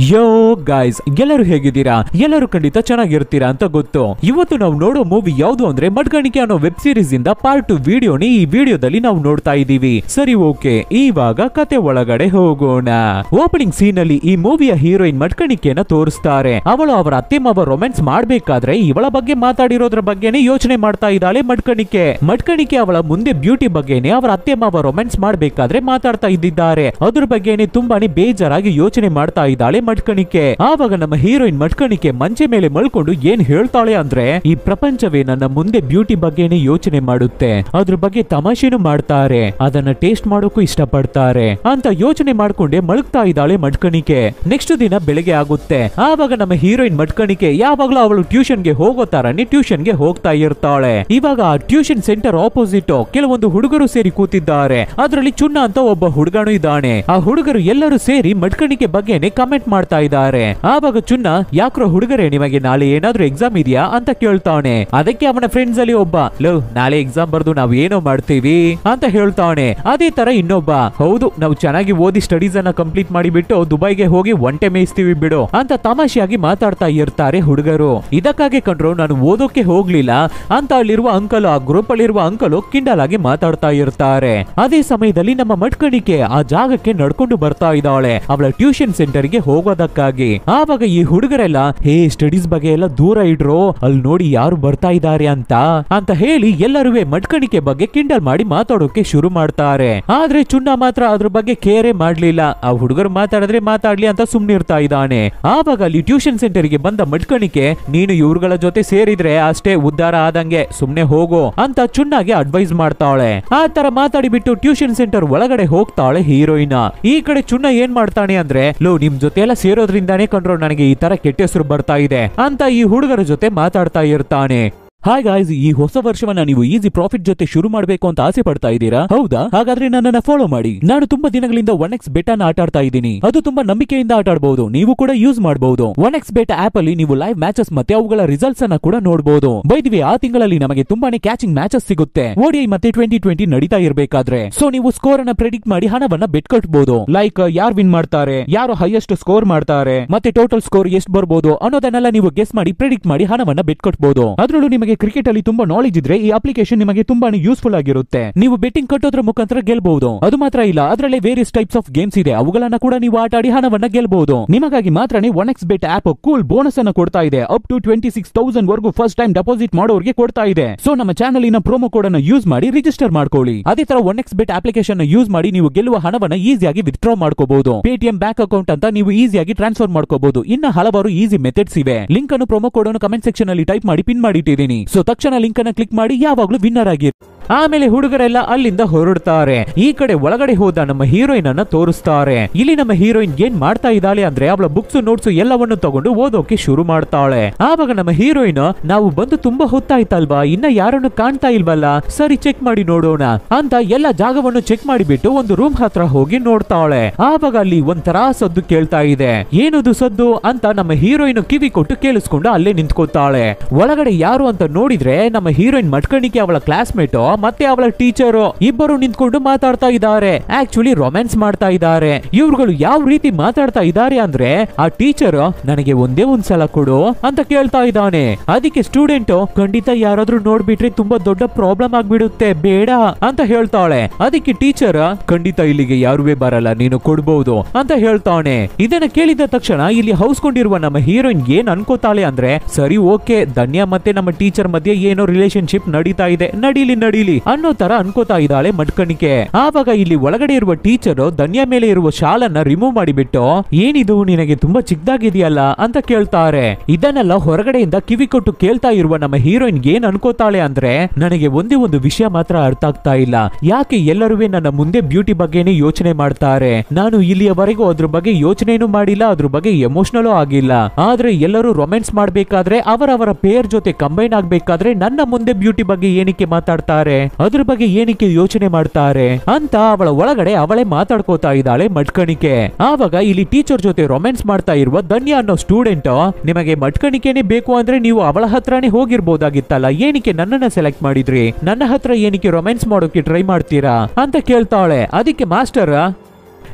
ಯೋ guys, ಎಲ್ಲರೂ ಹೇಗಿದ್ದೀರಾ? ಎಲ್ಲರೂ ಖಂಡಿತ ಚೆನ್ನಾಗಿರ್ತೀರಾ ಅಂತ ಗೊತ್ತು. ಇವತ್ತು ನಾವು ನೋಡೋ ಮೂವಿ ಯಾವುದು ಅಂದ್ರೆ ಮಡ್ಗಾಣಿಕೆ ಅನ್ನೋ ವೆಬ್ ಸೀರೀಸ್ ಇಂದ ಪಾರ್ಟ್ 2 ವಿಡಿಯೋನಿ ಈ ವಿಡಿಯೋದಲ್ಲಿ ನಾವು ನೋಡ್ತಾ ಇದೀವಿ. ಸರಿ, ಓಕೆ, ಇವಾಗ ಕತೆ ಒಳಗಡೆ ಹೋಗೋಣ. ಓಪನಿಂಗ್ ಸೀನ್ ಅಲ್ಲಿ ಈ ಮೂವಿಯ ಹೀರೋಯಿನ್ ಮಡ್ಗಾಣಿಕೆಯನ್ನ ತೋರಿಸ್ತಾರೆ. ಅವಳು ಅವರ ಅತ್ತೆ ಮಾವ ರೊಮ್ಯಾನ್ಸ್ ಮಾಡ್ಬೇಕಾದ್ರೆ ಇವಳ ಬಗ್ಗೆ ಮಾತಾಡಿರೋದ್ರ ಬಗ್ಗೆನೇ ಯೋಚನೆ ಮಾಡ್ತಾ ಇದ್ದಾಳೆ ಮಡ್ಗಾಣಿಕೆ ಅವಳ ಮುಂದೆ ಬ್ಯೂಟಿ ಬಗ್ಗೆನೆ ಅವರ ಅತ್ತೆ ಮಾವ ರೊಮ್ಯಾನ್ಸ್ ಮಾಡ್ಬೇಕಾದ್ರೆ ಮಾತಾಡ್ತಾ ಇದ್ದಿದ್ದಾರೆ. ಅದ್ರ ಬಗ್ಗೆನೆ ತುಂಬಾನೇ ಬೇಜಾರಾಗಿ ಯೋಚನೆ ಮಾಡ್ತಾ ಇದ್ದಾಳೆ ಮಡ್ಗಾಣಿಕೆ. ಆವಾಗ ನಮ್ಮ ಹೀರೋಯಿನ್ ಮಡ್ಗಾಣಿಕೆ ಮಂಚೆ ಮೇಲೆ ಮಲ್ಕೊಂಡು ಏನ್ ಹೇಳ್ತಾಳೆ ಅಂದ್ರೆ, ಈ ಪ್ರಪಂಚವೇ ನನ್ನ ಮುಂದೆ ಬ್ಯೂಟಿ ಬಗ್ಗೆನೇ ಯೋಚನೆ ಮಾಡುತ್ತೆ, ಅದ್ರ ಬಗ್ಗೆ ತಮಾಷೆನೂ ಮಾಡ್ತಾರೆ, ಅದನ್ನ ಟೇಸ್ಟ್ ಮಾಡೋಕು ಇಷ್ಟಪಡ್ತಾರೆ ಅಂತ ಯೋಚನೆ ಮಾಡ್ಕೊಂಡೆ ಮಲಗ್ತಾ ಇದ್ದಾಳೆ ಮಡ್ಗಾಣಿಕೆ. ನೆಕ್ಸ್ಟ್ ದಿನ ಬೆಳಗ್ಗೆ ಆಗುತ್ತೆ. ಆವಾಗ ನಮ್ಮ ಹೀರೋಯಿನ್ ಮಡ್ಗಾಣಿಕೆ ಯಾವಾಗ್ಲೂ ಅವಳು ಟ್ಯೂಷನ್ಗೆ ಹೋಗೋ ತರನೇ ಟ್ಯೂಷನ್ಗೆ ಹೋಗ್ತಾ ಇರ್ತಾಳೆ. ಇವಾಗ ಆ ಟ್ಯೂಷನ್ ಸೆಂಟರ್ ಆಪೋಸಿಟ್ ಕೆಲವೊಂದು ಹುಡುಗರು ಸೇರಿ ಕೂತಿದ್ದಾರೆ. ಅದರಲ್ಲಿ ಚುನ್ನ ಅಂತ ಒಬ್ಬ ಹುಡುಗನು ಇದ್ದಾನೆ. ಆ ಹುಡುಗರು ಎಲ್ಲರೂ ಸೇರಿ ಮಡ್ಗಾಣಿಕೆ ಬಗ್ಗೆನೆ ಕಮೆಂಟ್ ಮಾಡ್ತಾ ಇದ್ದಾರೆ. ಆವಾಗ ಚುನ್ನ, ಯಾಕ್ರೋ ಹುಡುಗರೇ, ನಿಮಗೆ ನಾಳೆ ಏನಾದ್ರೂ ಎಕ್ಸಾಮ್ ಇದೆಯಾ ಅಂತ ಕೇಳ್ತಾನೆ. ಅದಕ್ಕೆ ಅವನ ಫ್ರೆಂಡ್ಸ್ ಅಲ್ಲಿ ಒಬ್ಬ, ನಾಳೆ ಎಕ್ಸಾಮ್ ಬರ್ದು ನಾವ್ ಏನೋ ಮಾಡ್ತೀವಿ ಅಂತ ಹೇಳ್ತಾನೆ. ಅದೇ ತರ ಇನ್ನೊಬ್ಬ, ಹೌದು, ನಾವು ಚೆನ್ನಾಗಿ ಓದಿ ಸ್ಟಡೀಸ್ ಅನ್ನ ಕಂಪ್ಲೀಟ್ ಮಾಡಿಬಿಟ್ಟು ದುಬೈಗೆ ಹೋಗಿ ಒಂಟೆ ಮೇಯಿಸ್ತೀವಿ ಬಿಡು ಅಂತ ತಮಾಷೆಯಾಗಿ ಮಾತಾಡ್ತಾ ಇರ್ತಾರೆ ಹುಡುಗರು. ಇದಕ್ಕಾಗಿ ಕಂಡ್ರು ನಾನು ಓದೋಕೆ ಹೋಗ್ಲಿಲ್ಲ ಅಂತ ಅಲ್ಲಿರುವ ಅಂಕಲ್, ಆ ಗ್ರೂಪ್ ಅಲ್ಲಿರುವ ಅಂಕಲ್ ಕಿಂಡಲ್ ಆಗಿ ಮಾತಾಡ್ತಾ ಇರ್ತಾರೆ. ಅದೇ ಸಮಯದಲ್ಲಿ ನಮ್ಮ ಮಡ್ಗಾಣಿಕೆ ಆ ಜಾಗಕ್ಕೆ ನಡ್ಕೊಂಡು ಬರ್ತಾ ಇದ್ದಾಳೆ ಅವಳ ಟ್ಯೂಷನ್ ಸೆಂಟರ್ ಗೆ ಹೋಗೋದಕ್ಕಾಗಿ. ಆವಾಗ ಈ ಹುಡುಗರೆಲ್ಲ, ಹೇ, ಸ್ಟಡೀಸ್ ಬಗ್ಗೆ ಎಲ್ಲ ದೂರ ಇಡ್ರೋ, ಅಲ್ಲಿ ನೋಡಿ ಯಾರು ಬರ್ತಾ ಇದ್ದಾರೆ ಅಂತ ಹೇಳಿ ಎಲ್ಲರೂ ಮಡ್ಗಾಣಿಕೆ ಬಗ್ಗೆ ಕಿಂಡಲ್ ಮಾಡಿ ಮಾತಾಡೋಕೆ ಶುರು ಮಾಡ್ತಾರೆ. ಆದ್ರೆ ಚುನ್ನ ಮಾತ್ರ ಅದ್ರ ಬಗ್ಗೆ ಕೇರೇ ಮಾಡ್ಲಿಲ್ಲ. ಆ ಹುಡುಗರು ಮಾತಾಡಿದ್ರೆ ಮಾತಾಡ್ಲಿ ಅಂತ ಸುಮ್ನಿರ್ತಾ ಇದ್ದಾನೆ. ಆವಾಗ ಅಲ್ಲಿ ಟ್ಯೂಷನ್ ಸೆಂಟರ್ ಗೆ ಬಂದ ಮಡ್ಗಾಣಿಕೆ, ನೀನು ಇವ್ರುಗಳ ಜೊತೆ ಸೇರಿದ್ರೆ ಅಷ್ಟೇ ಉದ್ಧಾರ ಆದಂಗೆ, ಸುಮ್ನೆ ಹೋಗೋ ಅಂತ ಚುನ್ನಾಗೆ ಅಡ್ವೈಸ್ ಮಾಡ್ತಾಳೆ. ಆ ತರ ಮಾತಾಡಿಬಿಟ್ಟು ಟ್ಯೂಷನ್ ಸೆಂಟರ್ ಒಳಗಡೆ ಹೋಗ್ತಾಳೆ ಹೀರೋಯಿನ್. ಈ ಕಡೆ ಚುನ್ನ ಏನ್ ಮಾಡ್ತಾನೆ ಅಂದ್ರೆ, ನಿಮ್ ಜೊತೆ ಎಲ್ಲ ಸೇರೋದ್ರಿಂದಾನೇ ಕಂಡ್ರು ನನಗೆ ಈ ತರ ಕೆಟ್ಟ ಹೆಸರು ಬರ್ತಾ ಇದೆ ಅಂತ ಈ ಹುಡುಗರ ಜೊತೆ ಮಾತಾಡ್ತಾ ಇರ್ತಾನೆ. ಹಾಯ್ ಗಾಯ್ಸ್, ಈ ಹೊಸ ವರ್ಷವನ್ನ ನೀವು ಈಸಿ ಪ್ರಾಫಿಟ್ ಜೊತೆ ಶುರು ಮಾಡಬೇಕು ಅಂತ ಆಸೆ ಪಡ್ತಾ ಇದ್ದೀರಾ? ಹೌದಾ? ಹಾಗಾದ್ರೆ ನನ್ನನ್ನ ಫಾಲೋ ಮಾಡಿ. ನಾನು ತುಂಬಾ ದಿನಗಳಿಂದ 1x ಬೆಟ್ ಅನ್ನ ಆಟ ಆಡ್ತಾ ಇದ್ದೀನಿ. ಅದು ತುಂಬಾ ನಂಬಿಕೆಯಿಂದ ಆಟ ಆಡಬಹುದು. ನೀವು ಕೂಡ ಯೂಸ್ ಮಾಡಬಹುದು. 1x ಬೆಟ್ ಆಪ್ ಅಲ್ಲಿ ನೀವು ಲೈವ್ ಮ್ಯಾಚಸ್ ಮತ್ತೆ ಅವುಗಳ ರಿಸಲ್ಟ್ಸ್ ಅನ್ನ ಕೂಡ ನೋಡಬಹುದು. ಬೈ ದಿ ವೇ, ಆ ತಿಂಗಳಲ್ಲಿ ನಮಗೆ ತುಂಬಾನೇ ಕ್ಯಾಚಿಂಗ್ ಮ್ಯಾಚಸ್ ಸಿಗುತ್ತೆ ODI ಮತ್ತೆ 2020 ನಡೀತಾ ಇರಬೇಕಾದ್ರೆ. ಸೊ ನೀವು ಸ್ಕೋರ್ ಅನ್ನ ಪ್ರೆಡಿಕ್ಟ್ ಮಾಡಿ ಹಣವನ್ನ ಬೆಟ್ ಕಟ್ಟಬಹುದು. ಲೈಕ್ ಯಾರು ವಿನ್ ಮಾಡ್ತಾರೆ, ಯಾರು ಹೈಯೆಸ್ಟ್ ಸ್ಕೋರ್ ಮಾಡ್ತಾರೆ, ಮತ್ತೆ ಟೋಟಲ್ ಸ್ಕೋರ್ ಎಷ್ಟು ಬರ್ಬೋದು ಅನ್ನೋದನ್ನೆಲ್ಲ ನೀವು ಗೆಸ್ ಮಾಡಿ ಪ್ರೆಡಿಕ್ಟ್ ಮಾಡಿ ಹಣವನ್ನ ಬೆಟ್ ಕಟ್ಟಬಹುದು. ಅದರಲ್ಲೂ ನಿಮಗೆ ಕ್ರಿಕೆಟ್ ಅಲ್ಲಿ ತುಂಬಾ ನಾಲೆಜ್ ಇದ್ರೆ ಈ ಅಪ್ಲಿಕೇಶನ್ ನಿಮಗೆ ತುಂಬಾನೇ ಯೂಸ್ಫುಲ್ ಆಗಿರುತ್ತೆ. ನೀವು ಬೆಟ್ಟಿಂಗ್ ಕಟ್ಟೋದ್ರ ಮುಖಾಂತರ ಗೆಲ್ಲಬಹುದು. ಅದು ಮಾತ್ರ ಇಲ್ಲ, ಅದರಲ್ಲಿ ವೇರಿಯಸ್ ಟೈಪ್ಸ್ ಆಫ್ ಗೇಮ್ಸ್ ಇದೆ, ಅವುಗಳನ್ನ ಕೂಡ ನೀವು ಆಟ ಆಡಿ ಹಣವನ್ನ ಗೆಲ್ಲಬಹುದು. ನಿಮಗಾಗಿ ಮಾತ್ರನೇ 1x bait app cool bonus ಅನ್ನು ಕೊಡ್ತಾ ಇದೆ. ಅಪ್ ಟು 26,000 ವರೆಗೂ ಫಸ್ಟ್ ಟೈಮ್ ಡೆಪಾಸಿಟ್ ಮಾಡೋರಿಗೆ ಕೊಡ್ತಾ ಇದೆ. ಸೊ ನಮ್ಮ ಚಾನಲ್ ಇನ ಪ್ರೋಮೋ ಕೋಡ್ ಅನ್ನು ಯೂಸ್ ಮಾಡಿ ರಿಜಿಸ್ಟರ್ ಮಾಡ್ಕೊಳ್ಳಿ. ಅದೇ ತರ 1x ಬೆಟ್ ಅಪ್ಲಿಕೇಶನ್ ಯೂಸ್ ಮಾಡಿ ನೀವು ಗೆಲ್ಲುವ ಹಣವನ್ನ ಈಸಿಯಾಗಿ ವಿತ್ಡ್ರಾ ಮಾಡ್ಕೋಬಹುದು. ಪೇಟಿಎಂ ಬ್ಯಾಂಕ್ ಅಕೌಂಟ್ ಅಂತ ನೀವು ಈಸಿಯಾಗಿ ಟ್ರಾನ್ಸ್ಫರ್ ಮಾಡ್ಕೋಬಹುದು. ಇನ್ನ ಹಲವಾರು ಈಸಿ ಮೆಥಡ್ಸ್ ಇವೆ. ಲಿಂಕ್ ಅನ್ನು ಪ್ರೋಮೋ ಕೋಡ್ ಅನ್ನು ಕಮೆಂಟ್ ಸೆಕ್ಷನ್ ಅಲ್ಲಿ ಟೈಪ್ ಮಾಡಿ ಪಿನ್ ಮಾಡಿಟ್ಟಿದ್ದೀನಿ. ಸೊ ತಕ್ಷಣ ಲಿಂಕ್ ಅನ್ನು ಕ್ಲಿಕ್ ಮಾಡಿ ಯಾವಾಗ್ಲೂ ವಿನ್ನರ್ ಆಗಿ. ಆಮೇಲೆ ಹುಡುಗರೆಲ್ಲ ಅಲ್ಲಿಂದ ಹೊರಡ್ತಾರೆ. ಈ ಕಡೆ ಒಳಗಡೆ ಹೋದ ನಮ್ಮ ಹೀರೋಯಿನ್ ಅನ್ನ ತೋರಿಸ್ತಾರೆ. ಇಲ್ಲಿ ನಮ್ಮ ಹೀರೋಯಿನ್ ಏನ್ ಮಾಡ್ತಾ ಇದ್ದಾಳೆ ಅಂದ್ರೆ, ಅವಳ ಬುಕ್ಸ್ ನೋಟ್ಸ್ ಎಲ್ಲವನ್ನು ತಗೊಂಡು ಓದೋಕೆ ಶುರು ಮಾಡ್ತಾಳೆ. ಆವಾಗ ನಮ್ಮ ಹೀರೋಯಿನ್, ನಾವು ಬಂದು ತುಂಬಾ ಹೊತ್ತಾಯ್ತಲ್ವಾ, ಇನ್ನ ಯಾರನ್ನು ಕಾಣ್ತಾ ಇಲ್ವಲ್ಲ, ಸರಿ ಚೆಕ್ ಮಾಡಿ ನೋಡೋಣ ಅಂತ ಎಲ್ಲ ಜಾಗವನ್ನು ಚೆಕ್ ಮಾಡಿಬಿಟ್ಟು ಒಂದು ರೂಮ್ ಹತ್ರ ಹೋಗಿ ನೋಡ್ತಾಳೆ. ಆವಾಗ ಅಲ್ಲಿ ಒಂಥರ ಸದ್ದು ಕೇಳ್ತಾ ಇದೆ. ಏನದು ಸದ್ದು ಅಂತ ನಮ್ಮ ಹೀರೋಯಿನ್ ಕಿವಿ ಕೊಟ್ಟು ಕೇಳಿಸ್ಕೊಂಡು ಅಲ್ಲೇ ನಿಂತ್ಕೋತಾಳೆ. ಒಳಗಡೆ ಯಾರು ಅಂತ ನೋಡಿದ್ರೆ ನಮ್ಮ ಹೀರೋಯಿನ್ ಮಡ್ಗಾಣಿಕೆ ಅವಳ ಕ್ಲಾಸ್ಮೇಟ್ ಮತ್ತೆ ಅವಳ ಟೀಚರ್ ಇಬ್ಬರು ನಿಂತ್ಕೊಂಡು ಮಾತಾಡ್ತಾ ಇದ್ದಾರೆ. ಆಕ್ಚುಲಿ ರೊಮ್ಯಾನ್ಸ್ ಮಾಡ್ತಾ ಇದ್ದಾರೆ. ಇವ್ರುಗಳು ಯಾವ ರೀತಿ ಮಾತಾಡ್ತಾ ಇದ್ದಾರೆ ಅಂದ್ರೆ, ಆ ಟೀಚರ್ ನನಗೆ ಒಂದೇ ಒಂದ್ಸಲ ಕೊಡು ಅಂತ ಕೇಳ್ತಾ ಇದ್ದಾನೆ. ಅದಕ್ಕೆ ಸ್ಟೂಡೆಂಟ್, ಖಂಡಿತ ಯಾರಾದ್ರೂ ನೋಡ್ಬಿಟ್ರೆ ತುಂಬಾ ದೊಡ್ಡ ಪ್ರಾಬ್ಲಮ್ ಆಗ್ಬಿಡುತ್ತೆ, ಬೇಡ ಅಂತ ಹೇಳ್ತಾಳೆ. ಅದಕ್ಕೆ ಟೀಚರ್, ಖಂಡಿತ ಇಲ್ಲಿಗೆ ಯಾರುವೇ ಬರಲ್ಲ, ನೀನು ಕೊಡ್ಬಹುದು ಅಂತ ಹೇಳ್ತಾನೆ. ಇದನ್ನ ಕೇಳಿದ ತಕ್ಷಣ ಇಲ್ಲಿ ಹೌಸ್ಕೊಂಡಿರುವ ನಮ್ಮ ಹೀರೋಯಿನ್ ಏನ್ ಅನ್ಕೋತಾಳೆ ಅಂದ್ರೆ, ಸರಿ ಓಕೆ, ಧನ್ಯ ಮತ್ತೆ ನಮ್ಮ ಟೀಚರ್ ಮಧ್ಯೆ ಏನೋ ರಿಲೇಶನ್ಶಿಪ್ ನಡೀತಾ ಇದೆ, ನಡೀಲಿ ಅನ್ನೋ ತರ ಅನ್ಕೋತಾ ಇದ್ದಾಳೆ ಮಡ್ಗಾಣಿಕೆ. ಆವಾಗ ಇಲ್ಲಿ ಒಳಗಡೆ ಇರುವ ಟೀಚರ್ ಧನ್ಯ ಮೇಲೆ ಇರುವ ಶಾಲನ್ನ ರಿಮೂವ್ ಮಾಡಿಬಿಟ್ಟು, ಏನಿದು ನಿನಗೆ ತುಂಬಾ ಚಿಕ್ಕದಾಗಿದೆಯಲ್ಲ ಅಂತ ಕೇಳ್ತಾರೆ. ಇದನ್ನೆಲ್ಲ ಹೊರಗಡೆಯಿಂದ ಕಿವಿ ಕೊಟ್ಟು ಕೇಳ್ತಾ ಇರುವ ನಮ್ಮ ಹೀರೋಯಿನ್ ಏನ್ ಅನ್ಕೋತಾಳೆ ಅಂದ್ರೆ, ನನಗೆ ಒಂದೇ ಒಂದು ವಿಷಯ ಮಾತ್ರ ಅರ್ಥ ಆಗ್ತಾ ಇಲ್ಲ, ಯಾಕೆ ಎಲ್ಲರೂ ನನ್ನ ಮುಂದೆ ಬ್ಯೂಟಿ ಬಗ್ಗೆನೇ ಯೋಚನೆ ಮಾಡ್ತಾರೆ. ನಾನು ಇಲ್ಲಿಯವರೆಗೂ ಅದ್ರ ಬಗ್ಗೆ ಯೋಚನೆನೂ ಮಾಡಿಲ್ಲ, ಅದ್ರ ಬಗ್ಗೆ ಎಮೋಷನಲ್ ಆಗಿಲ್ಲ. ಆದ್ರೆ ಎಲ್ಲರೂ ರೊಮ್ಯಾನ್ಸ್ ಮಾಡ್ಬೇಕಾದ್ರೆ, ಅವರವರ ಪೇರ್ ಜೊತೆ ಕಂಬೈನ್ ಆಗ್ಬೇಕಾದ್ರೆ ನನ್ನ ಮುಂದೆ ಬ್ಯೂಟಿ ಬಗ್ಗೆ ಏನಕ್ಕೆ ಮಾತಾಡ್ತಾರೆ, ಅದ್ರ ಬಗ್ಗೆ ಏನಕ್ಕೆ ಯೋಚನೆ ಮಾಡ್ತಾರೆ ಅಂತ ಅವಳ ಒಳಗಡೆ ಅವಳೇ ಮಾತಾಡ್ಕೋತಾ ಇದ್ದಾಳೆ ಮಡ್ಗಾಣಿಕೆ. ಆವಾಗ ಇಲ್ಲಿ ಟೀಚರ್ ಜೊತೆ ರೊಮ್ಯಾನ್ಸ್ ಮಾಡ್ತಾ ಇರುವ ಧನ್ಯ ಅನ್ನೋ ಸ್ಟೂಡೆಂಟ್, ನಿಮಗೆ ಮಡ್ಗಾಣಿಕೆನೇ ಬೇಕು ಅಂದ್ರೆ ನೀವು ಅವಳ ಹತ್ರನೇ ಹೋಗಿರ್ಬೋದಾಗಿತ್ತಲ್ಲ, ಏನಕ್ಕೆ ನನ್ನನ್ನ ಸೆಲೆಕ್ಟ್ ಮಾಡಿದ್ರಿ, ನನ್ನ ಹತ್ರ ಏನಕ್ಕೆ ರೊಮ್ಯಾನ್ಸ್ ಮಾಡೋಕೆ ಟ್ರೈ ಮಾಡ್ತೀರಾ ಅಂತ ಕೇಳ್ತಾಳೆ. ಅದಕ್ಕೆ ಮಾಸ್ಟರ್,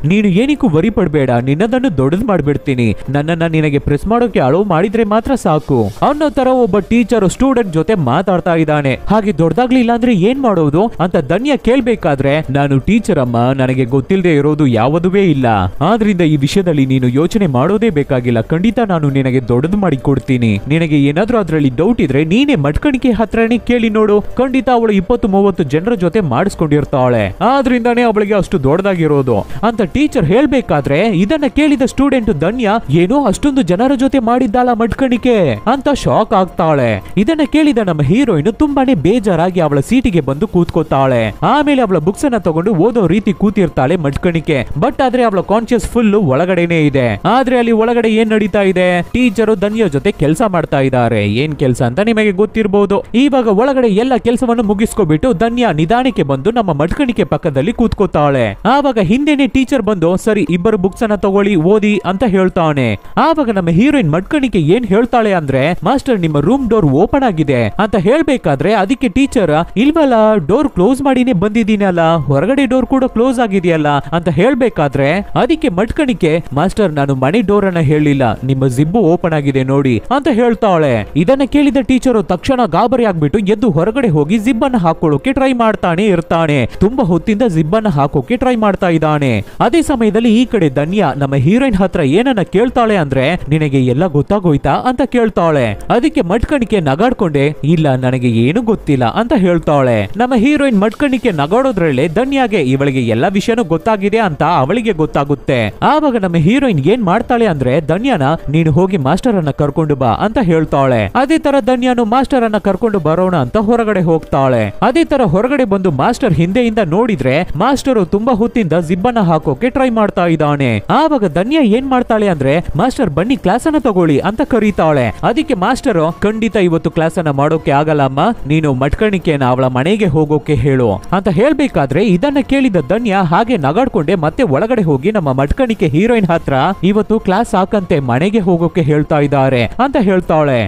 ನೀನು ಏನಕ್ಕೂ ವರಿ ಪಡ್ಬೇಡ, ನಿನ್ನದನ್ನು ದೊಡ್ಡದು ಮಾಡ್ಬಿಡ್ತೀನಿ, ನನ್ನನ್ನ ನಿನಗೆ ಪ್ರೆಸ್ ಮಾಡೋಕೆ ಅಲೋ ಮಾಡಿದ್ರೆ ಮಾತ್ರ ಸಾಕು ಅನ್ನೋ ತರ ಒಬ್ಬ ಟೀಚರ್ ಸ್ಟೂಡೆಂಟ್ ಜೊತೆ ಮಾತಾಡ್ತಾ ಇದ್ದಾನೆ. ಹಾಗೆ ದೊಡ್ಡದಾಗ್ಲಿಲ್ಲ ಅಂದ್ರೆ ಏನ್ ಮಾಡೋದು ಅಂತ ಧನ್ಯ ಕೇಳ್ಬೇಕಾದ್ರೆ, ನಾನು ಟೀಚರ್ ಅಮ್ಮ, ನನಗೆ ಗೊತ್ತಿಲ್ಲದೆ ಇರೋದು ಯಾವುದುವೇ ಇಲ್ಲ, ಆದ್ರಿಂದ ಈ ವಿಷಯದಲ್ಲಿ ನೀನು ಯೋಚನೆ ಮಾಡೋದೇ ಬೇಕಾಗಿಲ್ಲ, ಖಂಡಿತ ನಾನು ನಿನಗೆ ದೊಡ್ಡದು ಮಾಡಿ ಕೊಡ್ತೀನಿ, ನಿನಗೆ ಏನಾದ್ರೂ ಅದ್ರಲ್ಲಿ ಡೌಟ್ ಇದ್ರೆ ನೀನೇ ಮಟ್ಕಣಿಕೆ ಹತ್ರನೇ ಕೇಳಿ ನೋಡು, ಖಂಡಿತ ಅವಳು 20-30 ಜನರ ಜೊತೆ ಮಾಡಿಸ್ಕೊಂಡಿರ್ತಾಳೆ, ಆದ್ರಿಂದಾನೇ ಅವಳಿಗೆ ಅಷ್ಟು ದೊಡ್ಡದಾಗಿರೋದು ಅಂತ ಟೀಚರ್ ಹೇಳ್ಬೇಕಾದ್ರೆ, ಇದನ್ನ ಕೇಳಿದ ಸ್ಟೂಡೆಂಟ್ ಧನ್ಯ ಏನೋ ಅಷ್ಟೊಂದು ಜನರ ಜೊತೆ ಮಾಡಿದ್ದಾಳ ಮಟ್ಕಣಿಕೆ ಅಂತ ಶಾಕ್ ಆಗ್ತಾಳೆ. ಇದನ್ನ ಕೇಳಿದ ನಮ್ಮ ಹೀರೋಯಿನ್ ತುಂಬಾನೇ ಬೇಜಾರಾಗಿ ಅವಳ ಸೀಟಿಗೆ ಬಂದು ಕೂತ್ಕೋತಾಳೆ. ಆಮೇಲೆ ಅವಳ ಬುಕ್ಸ್ ಅನ್ನ ತಗೊಂಡು ಓದೋ ರೀತಿ ಕೂತಿರ್ತಾಳೆ ಮಟ್ಕಣಿಕೆ. ಬಟ್ ಆದ್ರೆ ಅವಳ ಕಾನ್ಶಿಯಸ್ ಫುಲ್ ಒಳಗಡೆನೆ ಇದೆ. ಆದ್ರೆ ಅಲ್ಲಿ ಒಳಗಡೆ ಏನ್ ನಡೀತಾ ಇದೆ, ಟೀಚರು ಧನ್ಯ ಜೊತೆ ಕೆಲಸ ಮಾಡ್ತಾ ಇದ್ದಾರೆ. ಏನ್ ಕೆಲಸ ಅಂತ ನಿಮಗೆ ಗೊತ್ತಿರಬಹುದು. ಇವಾಗ ಒಳಗಡೆ ಎಲ್ಲ ಕೆಲಸವನ್ನು ಮುಗಿಸ್ಕೊಬಿಟ್ಟು ಧನ್ಯ ನಿಧಾನಕ್ಕೆ ಬಂದು ನಮ್ಮ ಮಟ್ಕಣಿಕೆ ಪಕ್ಕದಲ್ಲಿ ಕೂತ್ಕೋತಾಳೆ. ಆವಾಗ ಹಿಂದೆನೆ ಟೀಚರ್ ಬಂದು, ಸರಿ ಇಬ್ಬರು ಬುಕ್ಸ್ ಅನ್ನ ತಗೊಳ್ಳಿ ಓದಿ ಅಂತ ಹೇಳ್ತಾನೆ. ಆವಾಗ ನಮ್ಮ ಹೀರೋಯಿನ್ ಮಟ್ಕಣಿಕೆ ಏನ್ ಹೇಳ್ತಾಳೆ ಅಂದ್ರೆ, ಮಾಸ್ಟರ್ ನಿಮ್ಮ ರೂಮ್ ಡೋರ್ ಓಪನ್ ಆಗಿದೆ ಅಂತ ಹೇಳ್ಬೇಕಾದ್ರೆ, ಅದಕ್ಕೆ ಟೀಚರ್ ಇಲ್ವಲ್ಲ ಡೋರ್ ಕ್ಲೋಸ್ ಮಾಡಿನೇ ಬಂದಿದ್ದೀನಲ್ಲ, ಹೊರಗಡೆ ಡೋರ್ ಕೂಡ ಕ್ಲೋಸ್ ಆಗಿದೆಯಲ್ಲ ಅಂತ ಹೇಳ್ಬೇಕಾದ್ರೆ, ಅದಕ್ಕೆ ಮಟ್ಕಣಿಕೆ ಮಾಸ್ಟರ್ ನಾನು ಮನೆ ಡೋರ್ ಅನ್ನ ಹೇಳಿಲ್ಲ, ನಿಮ್ಮ ಜಿಬ್ಬು ಓಪನ್ ಆಗಿದೆ ನೋಡಿ ಅಂತ ಹೇಳ್ತಾಳೆ. ಇದನ್ನ ಕೇಳಿದ ಟೀಚರ್ ತಕ್ಷಣ ಗಾಬರಿ ಆಗ್ಬಿಟ್ಟು ಎದ್ದು ಹೊರಗಡೆ ಹೋಗಿ ಜಿಬ್ ಅನ್ನ ಹಾಕೊಳ್ಳೋಕೆ ಟ್ರೈ ಮಾಡ್ತಾನೆ ಇರ್ತಾನೆ. ತುಂಬಾ ಹೊತ್ತಿಂದ ಜಿಬ್ ಅನ್ನ ಹಾಕೋಕೆ ಟ್ರೈ ಮಾಡ್ತಾ ಇದ್ದಾನೆ. ಅದೇ ಸಮಯದಲ್ಲಿ ಈ ಕಡೆ ಧನ್ಯ ನಮ್ಮ ಹೀರೋಯಿನ್ ಹತ್ರ ಏನನ್ನ ಕೇಳ್ತಾಳೆ ಅಂದ್ರೆ, ನಿನಗೆ ಎಲ್ಲ ಗೊತ್ತಾಗೋಯ್ತಾ ಅಂತ ಕೇಳ್ತಾಳೆ. ಅದಕ್ಕೆ ಮಟ್ಕಣಿಕೆ ನಗಾಡ್ಕೊಂಡೆ, ಇಲ್ಲ ನನಗೆ ಏನು ಗೊತ್ತಿಲ್ಲ ಅಂತ ಹೇಳ್ತಾಳೆ. ನಮ್ಮ ಹೀರೋಯಿನ್ ಮಟ್ಕಣಿಕೆ ನಗಾಡೋದ್ರಲ್ಲೇ ಧನ್ಯಾಗೆ ಇವಳಿಗೆ ಎಲ್ಲ ವಿಷಯನೂ ಗೊತ್ತಾಗಿದೆ ಅಂತ ಅವಳಿಗೆ ಗೊತ್ತಾಗುತ್ತೆ. ಆವಾಗ ನಮ್ಮ ಹೀರೋಯಿನ್ ಏನ್ ಮಾಡ್ತಾಳೆ ಅಂದ್ರೆ, ಧನ್ಯನ ನೀನು ಹೋಗಿ ಮಾಸ್ಟರ್ ಅನ್ನ ಕರ್ಕೊಂಡು ಬಾ ಅಂತ ಹೇಳ್ತಾಳೆ. ಅದೇ ತರ ಧನ್ಯನು ಮಾಸ್ಟರ್ ಅನ್ನ ಕರ್ಕೊಂಡು ಬರೋಣ ಅಂತ ಹೊರಗಡೆ ಹೋಗ್ತಾಳೆ. ಅದೇ ತರ ಹೊರಗಡೆ ಬಂದು ಮಾಸ್ಟರ್ ಹಿಂದೆಯಿಂದ ನೋಡಿದ್ರೆ, ಮಾಸ್ಟರ್ ತುಂಬಾ ಹೊತ್ತಿಂದ ಜಿಬ್ಬನ್ನ ಹಾಕೋಕೆ ಟ್ರೈ ಮಾಡ್ತಾ ಇದ್ದಾನೆ. ಆವಾಗ ಧನ್ಯ ಏನ್ ಮಾಡ್ತಾಳೆ ಅಂದ್ರೆ, ಮಾಸ್ಟರ್ ಬನ್ನಿ ಕ್ಲಾಸ್ ಅನ್ನ ತಗೊಳ್ಳಿ ಅಂತ ಕರೀತಾಳೆ. ಅದಕ್ಕೆ ಮಾಸ್ಟರ್, ಖಂಡಿತ ಇವತ್ತು ಕ್ಲಾಸ್ ಅನ್ನ ಮಾಡೋಕೆ ಆಗಲ್ಲ ಅಮ್ಮ, ನೀನು ಮಟ್ಕಣಿಕೆನ ಅವಳ ಮನೆಗೆ ಹೋಗೋಕೆ ಹೇಳು ಅಂತ ಹೇಳ್ಬೇಕಾದ್ರೆ, ಇದನ್ನ ಕೇಳಿದ ಧನ್ಯ ಹಾಗೆ ನಗಾಡ್ಕೊಂಡೆ ಮತ್ತೆ ಒಳಗಡೆ ಹೋಗಿ ನಮ್ಮ ಮಟ್ಕಣಿಕೆ ಹೀರೋಯಿನ್ ಹತ್ರ ಇವತ್ತು ಕ್ಲಾಸ್ ಹಾಕಂತೆ ಮನೆಗೆ ಹೋಗೋಕೆ ಹೇಳ್ತಾ ಇದ್ದಾರೆ ಅಂತ ಹೇಳ್ತಾಳೆ.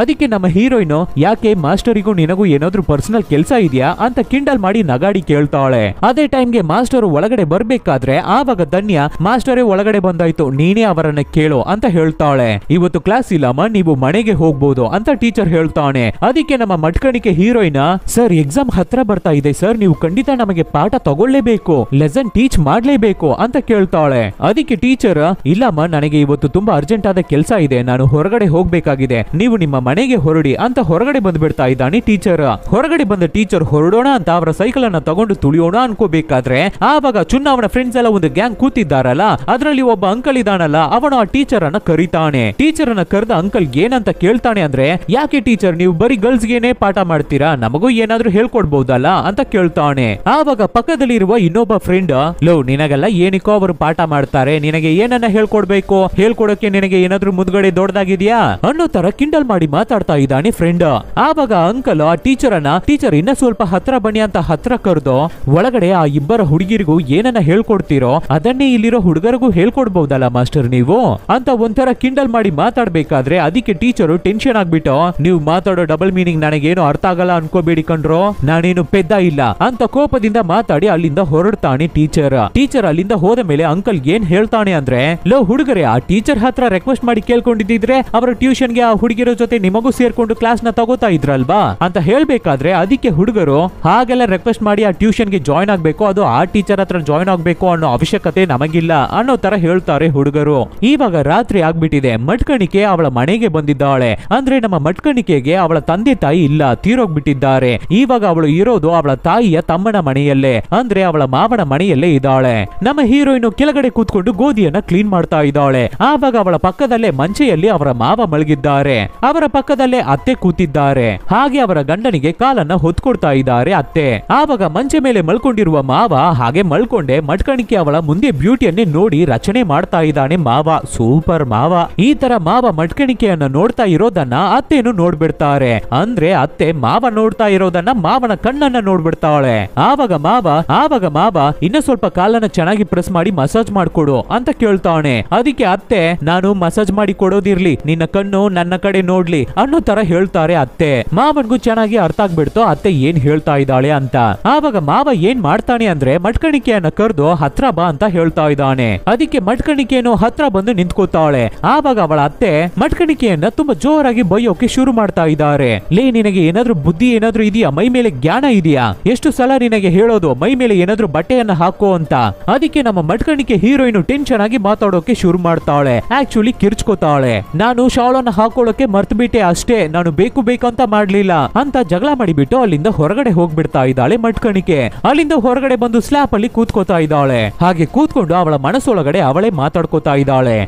ಅದಕ್ಕೆ ನಮ್ಮ ಹೀರೋಯಿನ್, ಯಾಕೆ ಮಾಸ್ಟರಿಗೂ ನಿನಗೂ ಏನಾದ್ರೂ ಪರ್ಸನಲ್ ಕೆಲಸ ಇದೆಯಾ ಅಂತ ಕಿಂಡಲ್ ಮಾಡಿ ನಗಾಡಿ ಕೇಳ್ತಾಳೆ. ಅದೇ ಟೈಮ್ಗೆ ಮಾಸ್ಟರ್ ಒಳಗಡೆ ಬರ್ಬೇಕಾದ್ರೆ, ಆವಾಗ ಧನ್ಯ ಮಾಸ್ಟರೇ ಒಳಗಡೆ ಬಂದಾಯ್ತು, ನೀನೇ ಅವರನ್ನ ಕೇಳು ಅಂತ ಹೇಳ್ತಾಳೆ. ಇವತ್ತು ಕ್ಲಾಸ್ ಇಲ್ಲಮ್ಮ, ನೀವು ಮನೆಗೆ ಹೋಗ್ಬೋದು ಅಂತ ಟೀಚರ್ ಹೇಳ್ತಾನೆ. ಅದಕ್ಕೆ ನಮ್ಮ ಮಟ್ಕಣಿಕೆ ಹೀರೋಯಿನ್, ಸರ್ ಎಕ್ಸಾಮ್ ಹತ್ರ ಬರ್ತಾ ಇದೆ ಸರ್, ನೀವು ಖಂಡಿತ ನಮಗೆ ಪಾಠ ತಗೊಳ್ಳೇಬೇಕು, ಲೆಸನ್ ಟೀಚ್ ಮಾಡ್ಲೇಬೇಕು ಅಂತ ಕೇಳ್ತಾಳೆ. ಅದಕ್ಕೆ ಟೀಚರ್, ಇಲ್ಲಮ್ಮ ನನಗೆ ಇವತ್ತು ತುಂಬಾ ಅರ್ಜೆಂಟ್ ಆದ ಕೆಲಸ ಇದೆ, ನಾನು ಹೊರಗಡೆ ಹೋಗ್ಬೇಕಾಗಿದೆ, ನೀವು ನಿಮ್ಮ ಮನೆಗೆ ಹೊರಡಿ ಅಂತ ಹೊರಗಡೆ ಬಂದ್ಬಿಡ್ತಾ ಇದ್ದಾನೆ ಟೀಚರ್. ಹೊರಗಡೆ ಬಂದ ಟೀಚರ್ ಹೊರಡೋಣ ಅಂತ ಅವರ ಸೈಕಲ್ ಅನ್ನ ತಗೊಂಡು ತುಳಿಯೋಣ ಅನ್ಕೋಬೇಕಾದ್ರೆ, ಆವಾಗ ಚುನ್ನ ಅವನ ಫ್ರೆಂಡ್ಸ್ ಎಲ್ಲ ಒಂದು ಗ್ಯಾಂಗ್ ಕೂತಿದ್ದಾರಲ್ಲ, ಅದರಲ್ಲಿ ಒಬ್ಬ ಅಂಕಲ್ ಇದಾನಲ್ಲ, ಅವನು ಆ ಟೀಚರ್ ಅನ್ನ ಕರೀತಾನೆ. ಟೀಚರ್ ಅನ್ನ ಕರೆದ ಅಂಕಲ್ ಏನಂತ ಕೇಳ್ತಾನೆ ಅಂದ್ರೆ, ಯಾಕೆ ಟೀಚರ್ ನೀವು ಬರೀ ಗರ್ಲ್ಸ್ ಗೆನೆ ಪಾಠ ಮಾಡ್ತೀರಾ, ನಮಗೂ ಏನಾದ್ರೂ ಹೇಳ್ಕೊಡ್ಬಹುದಲ್ಲ ಅಂತ ಕೇಳ್ತಾನೆ. ಆವಾಗ ಪಕ್ಕದಲ್ಲಿ ಇರುವ ಇನ್ನೊಬ್ಬ ಫ್ರೆಂಡ್, ಲೋ ನಿನಗೆಲ್ಲ ಏನಕ್ಕೋ ಅವರು ಪಾಠ ಮಾಡ್ತಾರೆ, ನಿನಗೆ ಏನನ್ನ ಹೇಳ್ಕೊಡ್ಬೇಕು, ಹೇಳ್ಕೊಡಕ್ಕೆ ನಿನಗೆ ಏನಾದ್ರೂ ಮುದ್ಗಡೆ ದೊಡ್ಡದಾಗಿದ್ಯಾ ಅನ್ನೋ ತರ ಕಿಂಡಲ್ ಮಾಡಿ ಮಾತಾಡ್ತಾ ಇದ್ದಾನೆ ಫ್ರೆಂಡ್. ಆವಾಗ ಅಂಕಲ್ ಆ ಟೀಚರ್ ಅನ್ನ, ಟೀಚರ್ ಇನ್ನ ಸ್ವಲ್ಪ ಹತ್ರ ಬನ್ನಿ ಅಂತ ಹತ್ರ ಕರೆದು, ಒಳಗಡೆ ಆ ಇಬ್ಬರ ಹುಡುಗಿರಿಗೂ ಏನನ್ನ ಹೇಳ್ಕೊಡ್ತೀರೋ ಅದನ್ನೇ ಇಲ್ಲಿರೋ ಹುಡುಗರಿಗೂ ಹೇಳ್ಕೊಡ್ಬಹುದಲ್ಲ ಮಾಸ್ಟರ್ ನೀವು ಅಂತ ಒಂಥರ ಕಿಂಡಲ್ ಮಾಡಿ ಮಾತಾಡ್ಬೇಕಾದ್ರೆ, ಅದಕ್ಕೆ ಟೀಚರು ಟೆನ್ಷನ್ ಆಗ್ಬಿಟ್ಟು, ನೀವು ಮಾತಾಡೋ ಡಬಲ್ ಮೀನಿಂಗ್ ನನಗೇನು ಅರ್ಥ ಆಗಲ್ಲ ಅನ್ಕೋಬೇಡಿ ಕಣ್ರೋ, ನಾನೇನು ಪೆದ್ದ ಇಲ್ಲ ಅಂತ ಕೋಪದಿಂದ ಮಾತಾಡಿ ಅಲ್ಲಿಂದ ಹೊರಡ್ತಾನೆ ಟೀಚರ್. ಟೀಚರ್ ಅಲ್ಲಿಂದ ಹೋದ ಮೇಲೆ ಅಂಕಲ್ ಏನ್ ಹೇಳ್ತಾನೆ ಅಂದ್ರೆ, ಲೋ ಹುಡುಗರೇ, ಆ ಟೀಚರ್ ಹತ್ರ ರಿಕ್ವೆಸ್ಟ್ ಮಾಡಿ ಕೇಳ್ಕೊಂಡಿದ್ರೆ ಅವರ ಟ್ಯೂಷನ್ಗೆ ಆ ಹುಡುಗಿರ ಜೊತೆ ನಿಮಗೂ ಸೇರ್ಕೊಂಡು ಕ್ಲಾಸ್ ನ ತಗೋತಾ ಇದ್ರಲ್ವಾ ಅಂತ ಹೇಳ್ಬೇಕಾದ್ರೆ, ಅದಕ್ಕೆ ಹುಡುಗರು, ಹಾಗೆಲ್ಲ ರಿಕ್ವೆಸ್ಟ್ ಮಾಡಿ ಆ ಟ್ಯೂಷನ್ಗೆ ಜಾಯ್ನ್ ಆಗ್ಬೇಕು, ಅದು ಆ ಟೀಚರ್ ಹತ್ರ ಜಾಯ್ನ್ ಆಗ್ಬೇಕು ಅನ್ನೋ ಅವಶ್ಯಕತೆ ನಮಗಿಲ್ಲ ಅನ್ನೋ ತರ ಹೇಳ್ತಾರೆ ಹುಡುಗರು. ಇವಾಗ ರಾತ್ರಿ ಆಗ್ಬಿಟ್ಟಿದೆ. ಮಟ್ಕಣಿಕೆ ಅವಳ ಮನೆಗೆ ಬಂದಿದ್ದಾಳೆ. ಅಂದ್ರೆ ನಮ್ಮ ಮಟ್ಕಣಿಕೆಗೆ ಅವಳ ತಂದೆ ತಾಯಿ ಇಲ್ಲ, ತೀರೋಗ್ಬಿಟ್ಟಿದ್ದಾರೆ. ಇವಾಗ ಅವಳು ಇರೋದು ಅವಳ ತಾಯಿಯ ತಮ್ಮನ ಮನೆಯಲ್ಲೇ, ಅಂದ್ರೆ ಅವಳ ಮಾವನ ಮನೆಯಲ್ಲೇ ಇದ್ದಾಳೆ. ನಮ್ಮ ಹೀರೋಯಿನ್ ಕೆಳಗಡೆ ಕೂತ್ಕೊಂಡು ಗೋಧಿಯನ್ನ ಕ್ಲೀನ್ ಮಾಡ್ತಾ ಇದ್ದಾಳೆ. ಆವಾಗ ಅವಳ ಪಕ್ಕದಲ್ಲೇ ಮಂಚೆಯಲ್ಲಿ ಅವರ ಮಾವ ಮಲಗಿದ್ದಾರೆ. ಅವರ ಪಕ್ಕದಲ್ಲೇ ಅತ್ತೆ ಕೂತಿದ್ದಾರೆ. ಹಾಗೆ ಅವರ ಗಂಡನಿಗೆ ಕಾಲನ್ನ ಹೊತ್ಕೊಡ್ತಾ ಇದ್ದಾರೆ ಅತ್ತೆ. ಆವಾಗ ಮಂಚೆ ಮೇಲೆ ಮಲ್ಕೊಂಡಿರುವ ಮಾವ ಹಾಗೆ ಮಲ್ಕೊಂಡೆ ಮಟ್ಕಣಿಕೆ ಅವಳ ಮುಂದೆ ಬ್ಯೂಟಿಯನ್ನೇ ನೋಡಿ ರಚನೆ ಮಾಡ್ತಾ ಇದ್ದಾನೆ ಮಾವ. ಸೂಪರ್ ಮಾವ. ಈ ತರ ಮಾವ ಮಟ್ಕಣಿಕೆಯನ್ನ ನೋಡ್ತಾ ಇರೋದನ್ನ ಅತ್ತೇನು ನೋಡ್ಬಿಡ್ತಾರೆ. ಅಂದ್ರೆ ಅತ್ತೆ ಮಾವ ನೋಡ್ತಾ ಇರೋದನ್ನ ಮಾವನ ಕಣ್ಣನ್ನ ನೋಡ್ಬಿಡ್ತಾಳೆ. ಆವಾಗ ಮಾವ ಇನ್ನ ಸ್ವಲ್ಪ ಕಾಲನ್ನ ಚೆನ್ನಾಗಿ ಪ್ರೆಸ್ ಮಾಡಿ ಮಸಾಜ್ ಮಾಡ್ಕೊಡು ಅಂತ ಕೇಳ್ತಾನೆ. ಅದಕ್ಕೆ ಅತ್ತೆ, ನಾನು ಮಸಾಜ್ ಮಾಡಿ ಕೊಡೋದಿರ್ಲಿ, ನಿನ್ನ ಕಣ್ಣು ನನ್ನ ಕಡೆ ನೋಡ್ಲಿ ಮಾಡ್ಲಿ ಅನ್ನೋ ತರ ಹೇಳ್ತಾರೆ ಅತ್ತೆ. ಮಾವನ್ಗೂ ಚೆನ್ನಾಗಿ ಅರ್ಥ ಆಗ್ಬಿಡ್ತು ಅತ್ತೆ ಏನ್ ಹೇಳ್ತಾ ಇದ್ದಾಳೆ ಅಂತ. ಆವಾಗ ಮಾವ ಏನ್ ಮಾಡ್ತಾನೆ ಅಂದ್ರೆ ಮಟ್ಕಣಿಕೆಯನ್ನ ಕರೆದು ಹತ್ರ ಬಾ ಅಂತ ಹೇಳ್ತಾ ಇದ್ದಾನೆ. ಅದಕ್ಕೆ ಮಟ್ಕಣಿಕೆಯನ್ನು ಹತ್ರ ಬಂದು ನಿಂತ್ಕೋತಾಳೆ. ಆವಾಗ ಅವಳ ಅತ್ತೆ ಮಟ್ಕಣಿಕೆಯನ್ನ ತುಂಬಾ ಜೋರಾಗಿ ಬೈಯೋಕೆ ಶುರು ಮಾಡ್ತಾ ಇದ್ದಾರೆ. ಲೇ ನಿನಗೆ ಏನಾದ್ರೂ ಬುದ್ಧಿ ಏನಾದ್ರೂ ಇದೆಯಾ? ಮೈ ಮೇಲೆ ಜ್ಞಾನ ಇದೆಯಾ? ಎಷ್ಟು ಸಲ ನಿನಗೆ ಹೇಳೋದು ಮೈ ಮೇಲೆ ಏನಾದ್ರೂ ಬಟ್ಟೆಯನ್ನ ಹಾಕೋ ಅಂತ. ಅದಕ್ಕೆ ನಮ್ಮ ಮಟ್ಕಣಿಕೆ ಹೀರೋಯಿನ್ ಟೆನ್ಷನ್ ಆಗಿ ಮಾತಾಡೋಕೆ ಶುರು ಮಾಡ್ತಾಳೆ. ಆಕ್ಚುಲಿ ಕಿರ್ಚ್ಕೋತಾಳೆ. ನಾನು ಶಾಲನ್ನ ಹಾಕೊಳ್ಳೋಕೆ ಮರ್ತು ಬಿಟ್ಟೆ ಅಷ್ಟೇ, ನಾನು ಬೇಕು ಬೇಕಂತ ಮಾಡ್ಲಿಲ್ಲ ಅಂತ ಜಗಳ ಮಾಡಿಬಿಟ್ಟು ಅಲ್ಲಿಂದ ಹೊರಗಡೆ ಹೋಗ್ಬಿಡ್ತಾ ಇದ್ದಾಳೆ ಮಟ್ಕಣಿಕೆ. ಅಲ್ಲಿಂದ ಹೊರಗಡೆ ಬಂದು ಸ್ಲ್ಯಾಪ್ ಅಲ್ಲಿ ಕೂತ್ಕೋತಾ ಇದ್ದಾಳೆ. ಹಾಗೆ ಕೂತ್ಕೊಂಡು ಅವಳ ಮನಸ್ಸೊಳಗಡೆ ಅವಳೇ ಮಾತಾಡ್ಕೋತಾ ಇದ್ದಾಳೆ.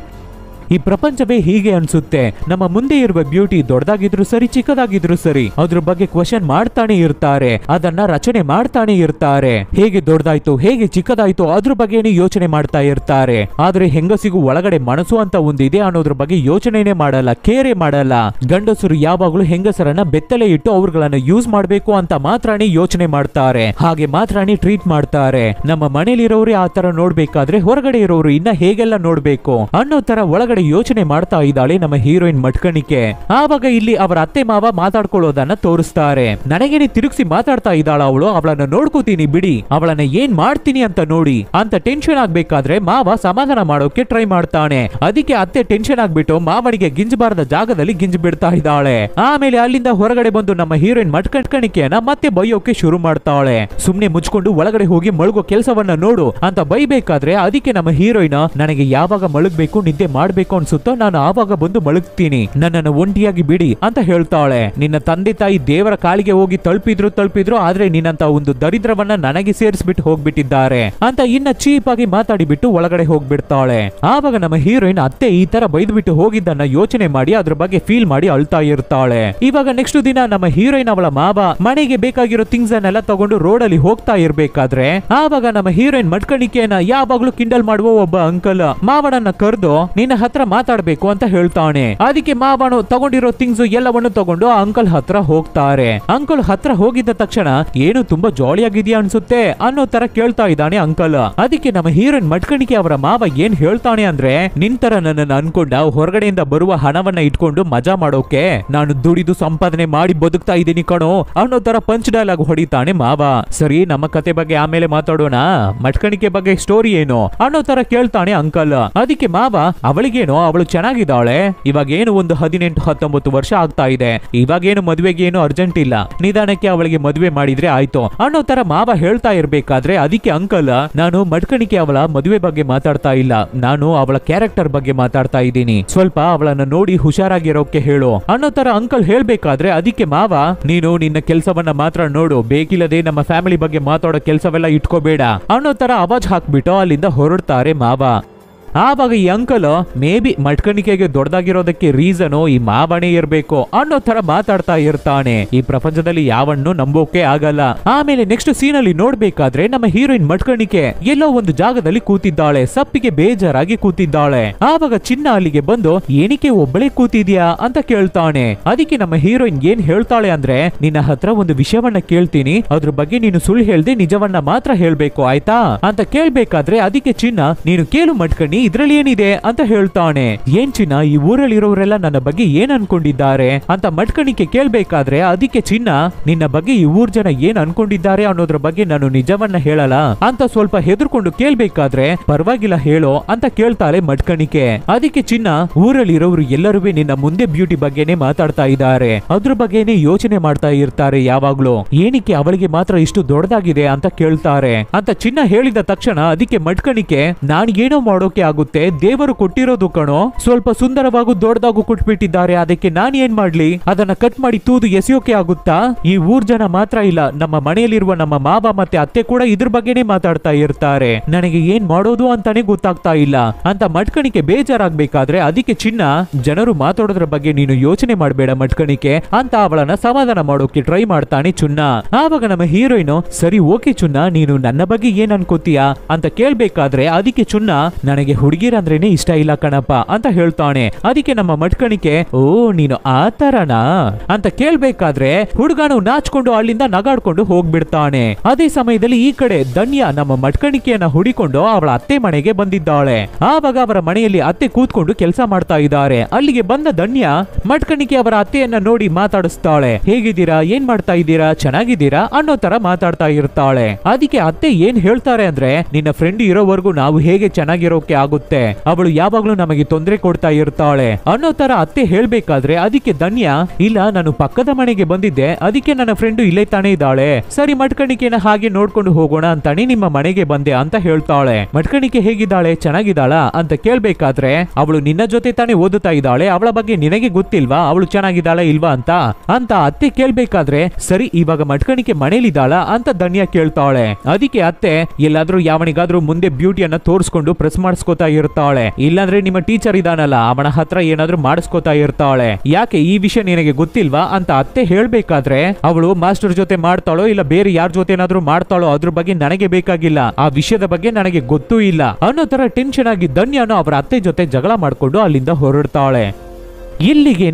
ಈ ಪ್ರಪಂಚವೇ ಹೀಗೆ ಅನ್ಸುತ್ತೆ. ನಮ್ಮ ಮುಂದೆ ಇರುವ ಬ್ಯೂಟಿ ದೊಡ್ಡದಾಗಿದ್ರು ಸರಿ ಚಿಕ್ಕದಾಗಿದ್ರು ಸರಿ ಅದ್ರ ಬಗ್ಗೆ ಕ್ವೆಶ್ಚನ್ ಮಾಡ್ತಾನೆ ಇರ್ತಾರೆ, ಅದನ್ನ ರಚನೆ ಮಾಡ್ತಾನೆ ಇರ್ತಾರೆ. ಹೇಗೆ ದೊಡ್ಡದಾಯ್ತು ಹೇಗೆ ಚಿಕ್ಕದಾಯ್ತು ಅದ್ರ ಬಗ್ಗೆನೇ ಯೋಚನೆ ಮಾಡ್ತಾ ಇರ್ತಾರೆ. ಆದ್ರೆ ಹೆಂಗಸಿಗೂ ಒಳಗಡೆ ಮನಸ್ಸು ಅಂತ ಒಂದಿದೆ ಅನ್ನೋದ್ರ ಬಗ್ಗೆ ಯೋಚನೆನೇ ಮಾಡಲ್ಲ, ಕೇರೆ ಮಾಡಲ್ಲ. ಗಂಡಸರು ಯಾವಾಗ್ಲೂ ಹೆಂಗಸರನ್ನ ಬೆತ್ತಲೆ ಇಟ್ಟು ಅವ್ರಗಳನ್ನ ಯೂಸ್ ಮಾಡ್ಬೇಕು ಅಂತ ಮಾತ್ರನೇ ಯೋಚನೆ ಮಾಡ್ತಾರೆ, ಹಾಗೆ ಮಾತ್ರನೇ ಟ್ರೀಟ್ ಮಾಡ್ತಾರೆ. ನಮ್ಮ ಮನೇಲಿರೋರು ಆ ತರ ನೋಡ್ಬೇಕಾದ್ರೆ ಹೊರಗಡೆ ಇರೋರು ಇನ್ನ ಹೇಗೆಲ್ಲ ನೋಡ್ಬೇಕು ಅನ್ನೋ ತರ ಒಳಗಡೆ ಯೋಚನೆ ಮಾಡ್ತಾ ಇದ್ದಾಳೆ ನಮ್ಮ ಹೀರೋಯಿನ್ ಮಟ್ಕಣಿಕೆ. ಆವಾಗ ಇಲ್ಲಿ ಅವರ ಅತ್ತೆ ಮಾವ ಮಾತಾಡ್ಕೊಳ್ಳೋದನ್ನ ತೋರಿಸ್ತಾರೆ. ನನಗೇನೆ ತಿರುಗಿಸಿ ಮಾತಾಡ್ತಾ ಇದ್ದಾಳ ಅವಳು, ಅವಳನ್ನ ನೋಡ್ಕೋತೀನಿ ಬಿಡಿ, ಅವಳನ್ನ ಏನ್ ಮಾಡ್ತೀನಿ ಅಂತ ನೋಡಿ ಅಂತ ಟೆನ್ಷನ್ ಆಗ್ಬೇಕಾದ್ರೆ ಮಾವ ಸಮಾಧಾನ ಮಾಡೋಕೆ ಟ್ರೈ ಮಾಡ್ತಾನೆ. ಅದಕ್ಕೆ ಅತ್ತೆ ಟೆನ್ಷನ್ ಆಗ್ಬಿಟ್ಟು ಮಾವನಿಗೆ ಗಿಂಜಬಾರದ ಜಾಗದಲ್ಲಿ ಗಿಂಜ್ ಬಿಡ್ತಾ ಇದ್ದಾಳೆ. ಆಮೇಲೆ ಅಲ್ಲಿಂದ ಹೊರಗಡೆ ಬಂದು ನಮ್ಮ ಹೀರೋಯಿನ್ ಮಟ್ಕಣಿಕೆಯನ್ನ ಮತ್ತೆ ಬೈಯೋಕೆ ಶುರು ಮಾಡ್ತಾಳೆ. ಸುಮ್ನೆ ಮುಚ್ಕೊಂಡು ಒಳಗಡೆ ಹೋಗಿ ಮಲಗೋ ಕೆಲಸವನ್ನ ನೋಡು ಅಂತ ಬೈಬೇಕಾದ್ರೆ ಅದಕ್ಕೆ ನಮ್ಮ ಹೀರೋಯಿನ್ ನನಗೆ ಯಾವಾಗ ಮಲಗಬೇಕು ನಿದ್ದೆ ಮಾಡ್ಬೇಕು ಅನ್ಸುತ್ತೋ ನಾನು ಆವಾಗ ಬಂದು ಮಲಗ್ತೀನಿ, ನನ್ನನ್ನು ಒಂಟಿಯಾಗಿ ಬಿಡಿ ಅಂತ ಹೇಳ್ತಾಳೆ. ನಿನ್ನ ತಂದೆ ತಾಯಿ ದೇವರ ಕಾಲಿಗೆ ಹೋಗಿ ತಲುಪಿದ್ರು ಆದ್ರೆ ನಿನ್ನಂತ ಒಂದು ದರಿದ್ರವನ್ನ ನನಗೆ ಸೇರಿಸ್ಬಿಟ್ಟು ಹೋಗ್ಬಿಟ್ಟಿದ್ದಾರೆ ಅಂತ ಇನ್ನ ಚೀಪ್ ಆಗಿ ಮಾತಾಡಿಬಿಟ್ಟು ಒಳಗಡೆ ಹೋಗ್ಬಿಡ್ತಾಳೆ. ಆವಾಗ ನಮ್ಮ ಹೀರೋಯಿನ್ ಅತ್ತೆ ಈ ತರ ಬೈದ್ಬಿಟ್ಟು ಹೋಗಿದ್ದನ್ನ ಯೋಚನೆ ಮಾಡಿ ಅದ್ರ ಬಗ್ಗೆ ಫೀಲ್ ಮಾಡಿ ಅಳ್ತಾ ಇರ್ತಾಳೆ. ಇವಾಗ ನೆಕ್ಸ್ಟ್ ದಿನ ನಮ್ಮ ಹೀರೋಯಿನ್ ಅವಳ ಮಾವ ಮನೆಗೆ ಬೇಕಾಗಿರೋ ಥಿಂಗ್ಸ್ ಅನ್ನೆಲ್ಲ ತಗೊಂಡು ರೋಡ್ ಅಲ್ಲಿ ಹೋಗ್ತಾ ಇರ್ಬೇಕಾದ್ರೆ ಆವಾಗ ನಮ್ಮ ಹೀರೋಯಿನ್ ಮಟ್ಕಣಿಕೆಯನ್ನ ಯಾವಾಗ್ಲೂ ಕಿಂಡಲ್ ಮಾಡುವ ಒಬ್ಬ ಅಂಕಲ್ ಮಾವನನ್ನ ಕರೆದು ನಿನ್ನ ಹತ್ರ ಮಾತಾಡ್ಬೇಕು ಅಂತ ಹೇಳ್ತಾನೆ. ಅದಕ್ಕೆ ಮಾವನು ತಗೊಂಡಿರೋ ಥಿಂಗ್ಸ್ ಎಲ್ಲವನ್ನು ತಗೊಂಡು ಅಂಕಲ್ ಹತ್ರ ಹೋಗ್ತಾರೆ. ಅಂಕಲ್ ಹತ್ರ ಹೋಗಿದ್ದ ತಕ್ಷಣ ಏನು ತುಂಬಾ ಜಾಲಿಯಾಗಿದ್ಯಾ ಅನ್ಸುತ್ತೆ ಅನ್ನೋ ತರ ಕೇಳ್ತಾ ಇದ್ದಾನೆ ಅಂಕಲ್. ಅದಕ್ಕೆ ನಮ್ಮ ಹೀರೋಯಿನ್ ಮಟ್ಕಣಿಕೆ ಅವರ ಮಾವ ಏನ್ ಹೇಳ್ತಾನೆ ಅಂದ್ರೆ ನಿಂತರ ನನ್ನನ್ನು ಅನ್ಕೊಂಡ ಹೊರಗಡೆಯಿಂದ ಬರುವ ಹಣವನ್ನ ಇಟ್ಕೊಂಡು ಮಜಾ ಮಾಡೋಕೆ ನಾನು ದುಡಿದು ಸಂಪಾದನೆ ಮಾಡಿ ಬದುಕ್ತಾ ಇದ್ದೀನಿ ಕಣೋ ಅನ್ನೋ ತರ ಪಂಚ್ ಡೈಲಾಗ್ ಹೊಡಿತಾನೆ ಮಾವ. ಸರಿ ನಮ್ಮ ಕತೆ ಬಗ್ಗೆ ಆಮೇಲೆ ಮಾತಾಡೋಣ, ಮಟ್ಕಣಿಕೆ ಬಗ್ಗೆ ಸ್ಟೋರಿ ಏನು ಅನ್ನೋ ತರ ಕೇಳ್ತಾನೆ ಅಂಕಲ್. ಅದಕ್ಕೆ ಮಾವ ಅವಳಿಗೇನೋ ಅವಳು ಚೆನ್ನಾಗಿದ್ದಾಳೆ, ಇವಾಗೇನು ಒಂದು 18-19 ವರ್ಷ ಆಗ್ತಾ ಇದೆ, ಇವಾಗೇನು ಮದುವೆಗೇನು ಅರ್ಜೆಂಟ್ ಇಲ್ಲ, ನಿಧಾನಕ್ಕೆ ಅವಳಿಗೆ ಮದುವೆ ಮಾಡಿದ್ರೆ ಆಯ್ತು ಅನ್ನೋ ತರ ಮಾವ ಹೇಳ್ತಾ ಇರ್ಬೇಕಾದ್ರೆ ಅದಕ್ಕೆ ಅಂಕಲ್ ನಾನು ಮಟ್ಕಣಿಕೆ ಅವಳ ಮದುವೆ ಬಗ್ಗೆ ಮಾತಾಡ್ತಾ ಇಲ್ಲ, ನಾನು ಅವಳ ಕ್ಯಾರೆಕ್ಟರ್ ಬಗ್ಗೆ ಮಾತಾಡ್ತಾ ಇದ್ದೀನಿ, ಸ್ವಲ್ಪ ಅವಳನ್ನ ನೋಡಿ ಹುಷಾರಾಗಿರೋಕೆ ಹೇಳು ಅನ್ನೋ ತರ ಅಂಕಲ್ ಹೇಳ್ಬೇಕಾದ್ರೆ ಅದಕ್ಕೆ ಮಾವ ನೀನು ನಿನ್ನ ಕೆಲಸವನ್ನ ಮಾತ್ರ ನೋಡು, ಬೇಕಿಲ್ಲದೆ ನಮ್ಮ ಫ್ಯಾಮಿಲಿ ಬಗ್ಗೆ ಮಾತಾಡೋ ಕೆಲಸವೆಲ್ಲ ಇಟ್ಕೋಬೇಡ ಅನ್ನೋ ತರ ಅವಾಜ್ ಹಾಕ್ಬಿಟ್ಟು ಅಲ್ಲಿಂದ ಹೊರಡ್ತಾರೆ ಮಾವ. ಆವಾಗ ಈ ಅಂಕಲ್ ಮೇ ಬಿ ಮಟ್ಕಣಿಕೆಗೆ ದೊಡ್ಡದಾಗಿರೋದಕ್ಕೆ ರೀಸನು ಈ ಮಾವನೇ ಇರ್ಬೇಕು ಅನ್ನೋ ತರ ಮಾತಾಡ್ತಾ ಇರ್ತಾನೆ. ಈ ಪ್ರಪಂಚದಲ್ಲಿ ಯಾವನ್ನೂ ನಂಬೋಕೆ ಆಗಲ್ಲ. ಆಮೇಲೆ ನೆಕ್ಸ್ಟ್ ಸೀನ್ ಅಲ್ಲಿ ನೋಡ್ಬೇಕಾದ್ರೆ ನಮ್ಮ ಹೀರೋಯಿನ್ ಮಟ್ಕಣಿಕೆ ಎಲ್ಲೋ ಒಂದು ಜಾಗದಲ್ಲಿ ಕೂತಿದ್ದಾಳೆ, ಸಪ್ಪಿಗೆ ಬೇಜಾರಾಗಿ ಕೂತಿದ್ದಾಳೆ. ಆವಾಗ ಚಿನ್ನ ಅಲ್ಲಿಗೆ ಬಂದು ಏನಕ್ಕೆ ಒಬ್ಬಳೇ ಕೂತಿದ್ಯಾ ಅಂತ ಕೇಳ್ತಾನೆ. ಅದಕ್ಕೆ ನಮ್ಮ ಹೀರೋಯಿನ್ ಏನ್ ಹೇಳ್ತಾಳೆ ಅಂದ್ರೆ ನಿನ್ನ ಹತ್ರ ಒಂದು ವಿಷಯವನ್ನ ಕೇಳ್ತೀನಿ, ಅದ್ರ ಬಗ್ಗೆ ನೀನು ಸುಳ್ಳು ಹೇಳ್ದೆ ನಿಜವನ್ನ ಮಾತ್ರ ಹೇಳ್ಬೇಕು ಆಯ್ತಾ ಅಂತ ಕೇಳ್ಬೇಕಾದ್ರೆ ಅದಕ್ಕೆ ಚಿನ್ನ ನೀನು ಕೇಳು ಮಟ್ಕಣಿ ಇದ್ರಲ್ಲಿ ಏನಿದೆ ಅಂತ ಹೇಳ್ತಾನೆ. ಏನ್ ಚಿನ್ನ ಈ ಊರಲ್ಲಿರೋರೆಲ್ಲ ನನ್ನ ಬಗ್ಗೆ ಏನ್ ಅನ್ಕೊಂಡಿದ್ದಾರೆ ಅಂತ ಮಟ್ಕಣಿಕೆ ಕೇಳ್ಬೇಕಾದ್ರೆ ಅದಕ್ಕೆ ಚಿನ್ನ ನಿನ್ನ ಬಗ್ಗೆ ಈ ಊರ್ ಜನ ಏನ್ ಅನ್ಕೊಂಡಿದ್ದಾರೆ ಅನ್ನೋದ್ರ ಬಗ್ಗೆ ನಾನು ನಿಜವನ್ನ ಹೇಳಲ್ಲ ಅಂತ ಸ್ವಲ್ಪ ಹೆದರ್ಕೊಂಡು ಕೇಳ್ಬೇಕಾದ್ರೆ ಪರವಾಗಿಲ್ಲ ಹೇಳೋ ಅಂತ ಕೇಳ್ತಾಳೆ ಮಟ್ಕಣಿಕೆ. ಅದಕ್ಕೆ ಚಿನ್ನ ಊರಲ್ಲಿರೋರು ಎಲ್ಲರೂ ನಿನ್ನ ಮುಂದೆ ಬ್ಯೂಟಿ ಬಗ್ಗೆನೆ ಮಾತಾಡ್ತಾ ಇದ್ದಾರೆ, ಅದ್ರ ಬಗ್ಗೆನೆ ಯೋಚನೆ ಮಾಡ್ತಾ ಇರ್ತಾರೆ ಯಾವಾಗ್ಲೂ, ಏನಕ್ಕೆ ಅವಳಿಗೆ ಮಾತ್ರ ಇಷ್ಟು ದೊಡ್ಡದಾಗಿದೆ ಅಂತ ಕೇಳ್ತಾರೆ ಅಂತ ಚಿನ್ನ ಹೇಳಿದ ತಕ್ಷಣ ಅದಕ್ಕೆ ಮಟ್ಕಣಿಕೆ ನಾನ್ ಏನೋ ಮಾಡೋಕೆ ಆಗುತ್ತೆ, ದೇವರು ಕೊಟ್ಟಿರೋದು ಕಣೋ, ಸ್ವಲ್ಪ ಸುಂದರವಾಗೂ ದೊಡ್ಡದಾಗೂ ಕೊಟ್ಬಿಟ್ಟಿದ್ದಾರೆ, ಅದಕ್ಕೆ ನಾನ್ ಏನ್ ಮಾಡ್ಲಿ, ಅದನ್ನ ಕಟ್ ಮಾಡಿ ತೂದು ಎಸೆಯೋಕೆ ಆಗುತ್ತಾ, ಈ ಊರ್ ಜನ ಮಾತ್ರ ಇಲ್ಲ ನಮ್ಮ ಮನೆಯಲ್ಲಿರುವ ನಮ್ಮ ಮಾವ ಮತ್ತೆ ಅತ್ತೆ ಕೂಡ ಇದ್ರ ಬಗ್ಗೆನೆ ಮಾತಾಡ್ತಾ ಇರ್ತಾರೆ, ನನಗೆ ಏನ್ ಮಾಡೋದು ಅಂತಾನೆ ಗೊತ್ತಾಗ್ತಾ ಇಲ್ಲ ಅಂತ ಮಟ್ಕಣಿಕೆ ಬೇಜಾರಾಗ್ಬೇಕಾದ್ರೆ ಅದಕ್ಕೆ ಚಿನ್ನ ಜನರು ಮಾತಾಡೋದ್ರ ಬಗ್ಗೆ ನೀನು ಯೋಚನೆ ಮಾಡಬೇಡ ಮಟ್ಕಣಿಕೆ ಅಂತ ಅವಳನ್ನ ಸಮಾಧಾನ ಮಾಡೋಕೆ ಟ್ರೈ ಮಾಡ್ತಾನೆ ಚುನ್ನ. ಆವಾಗ ನಮ್ಮ ಹೀರೋಯಿನ್ ಸರಿ ಓಕೆ ಚುನ್ನ ನೀನು ನನ್ನ ಬಗ್ಗೆ ಏನ್ ಅನ್ಕೋತೀಯಾ ಅಂತ ಕೇಳ್ಬೇಕಾದ್ರೆ ಅದಕ್ಕೆ ಚುನ್ನ ನನಗೆ ಹುಡುಗಿರಂದ್ರೇನೆ ಇಷ್ಟ ಇಲ್ಲ ಕಣಪ್ಪ ಅಂತ ಹೇಳ್ತಾನೆ. ಅದಕ್ಕೆ ನಮ್ಮ ಮಟ್ಕಣಿಕೆ ಓ ನೀನು ಆ ತರನಾ ಅಂತ ಕೇಳ್ಬೇಕಾದ್ರೆ ಹುಡುಗನು ನಾಚ್ಕೊಂಡು ಅಲ್ಲಿಂದ ನಗಾಡ್ಕೊಂಡು ಹೋಗ್ಬಿಡ್ತಾನೆ. ಅದೇ ಸಮಯದಲ್ಲಿ ಈ ಕಡೆ ಧನ್ಯ ನಮ್ಮ ಮಟ್ಕಣಿಕೆಯನ್ನ ಹುಡಿಕೊಂಡು ಅವಳ ಅತ್ತೆ ಮನೆಗೆ ಬಂದಿದ್ದಾಳೆ. ಆವಾಗ ಅವರ ಮನೆಯಲ್ಲಿ ಅತ್ತೆ ಕೂತ್ಕೊಂಡು ಕೆಲಸ ಮಾಡ್ತಾ ಇದ್ದಾರೆ. ಅಲ್ಲಿಗೆ ಬಂದ ಧನ್ಯ ಮಟ್ಕಣಿಕೆ ಅವರ ಅತ್ತೆಯನ್ನ ನೋಡಿ ಮಾತಾಡಿಸ್ತಾಳೆ. ಹೇಗಿದ್ದೀರಾ, ಏನ್ ಮಾಡ್ತಾ ಇದ್ದೀರಾ, ಚೆನ್ನಾಗಿದ್ದೀರಾ ಅನ್ನೋ ತರ ಮಾತಾಡ್ತಾ ಇರ್ತಾಳೆ. ಅದಕ್ಕೆ ಅತ್ತೆ ಏನ್ ಹೇಳ್ತಾರೆ ಅಂದ್ರೆ ನಿನ್ನ ಫ್ರೆಂಡ್ ಇರೋವರೆಗೂ ನಾವು ಹೇಗೆ ಚೆನ್ನಾಗಿರೋಕೆ ಆಗುತ್ತೆ, ಅವಳು ಯಾವಾಗ್ಲೂ ನಮಗೆ ತೊಂದರೆ ಕೊಡ್ತಾ ಇರ್ತಾಳೆ ಅನ್ನೋ ತರ ಅತ್ತೆ ಹೇಳ್ಬೇಕಾದ್ರೆ ಅದಕ್ಕೆ ಧನ್ಯ ಇಲ್ಲ ನಾನು ಪಕ್ಕದ ಮನೆಗೆ ಬಂದಿದ್ದೆ, ಅದಕ್ಕೆ ನನ್ನ ಫ್ರೆಂಡ್ ಇಲ್ಲೇ ತಾನೇ ಇದ್ದಾಳೆ, ಸರಿ ಮಟ್ಕಣಿಕೆನ ಹಾಗೆ ನೋಡ್ಕೊಂಡು ಹೋಗೋಣ ಅಂತಾನೆ ನಿಮ್ಮ ಮನೆಗೆ ಬಂದೆ ಅಂತ ಹೇಳ್ತಾಳೆ. ಮಟ್ಕಣಿಕೆ ಹೇಗಿದ್ದಾಳೆ, ಚೆನ್ನಾಗಿದ್ದಾಳ ಅಂತ ಕೇಳ್ಬೇಕಾದ್ರೆ ಅವಳು ನಿನ್ನ ಜೊತೆ ತಾನೇ ಓದುತ್ತಾ ಇದ್ದಾಳೆ, ಅವಳ ಬಗ್ಗೆ ನಿನಗೆ ಗೊತ್ತಿಲ್ವಾ ಅವಳು ಚೆನ್ನಾಗಿದ್ದಾಳ ಇಲ್ವಾ ಅಂತ ಅತ್ತೆ ಕೇಳ್ಬೇಕಾದ್ರೆ ಸರಿ ಇವಾಗ ಮಟ್ಕಣಿಕೆ ಮನೇಲಿದ್ದಾಳ ಅಂತ ಧನ್ಯ ಕೇಳ್ತಾಳೆ. ಅದಕ್ಕೆ ಅತ್ತೆ ಎಲ್ಲಾದ್ರೂ ಯಾವನಿಗಾದ್ರೂ ಮುಂದೆ ಬ್ಯೂಟಿಯನ್ನ ತೋರಿಸ್ಕೊಂಡು ಪ್ರೆಸ್ ಮಾಡಿಸ್ಕೋತಾ ಇರ್ತಾಳೆ, ಇಲ್ಲಾಂದ್ರೆ ನಿಮ್ಮ ಟೀಚರ್ ಇದಾನಲ್ಲ ಅವನ ಹತ್ರ ಏನಾದ್ರೂ ಮಾಡಿಸ್ಕೋತಾ ಇರ್ತಾಳೆ, ಯಾಕೆ ಈ ವಿಷಯ ನಿನಗೆ ಗೊತ್ತಿಲ್ವಾ ಅಂತ ಅತ್ತೆ ಹೇಳ್ಬೇಕಾದ್ರೆ ಅವಳು ಮಾಸ್ಟರ್ ಜೊತೆ ಮಾಡ್ತಾಳೋ ಇಲ್ಲ ಬೇರೆ ಯಾರ ಜೊತೆ ಏನಾದ್ರೂ ಮಾಡ್ತಾಳೋ ಅದ್ರ ಬಗ್ಗೆ ನನಗೆ ಬೇಕಾಗಿಲ್ಲ, ಆ ವಿಷಯದ ಬಗ್ಗೆ ನನಗೆ ಗೊತ್ತೂ ಇಲ್ಲ ಅನ್ನೋ ತರ ಟೆನ್ಷನ್ ಆಗಿ ಧನ್ಯನು ಅವರ ಅತ್ತೆ ಜೊತೆ ಜಗಳ ಮಾಡ್ಕೊಂಡು ಅಲ್ಲಿಂದ ಹೊರಡ್ತಾಳೆ. ಇಲ್ಲಿಗೆ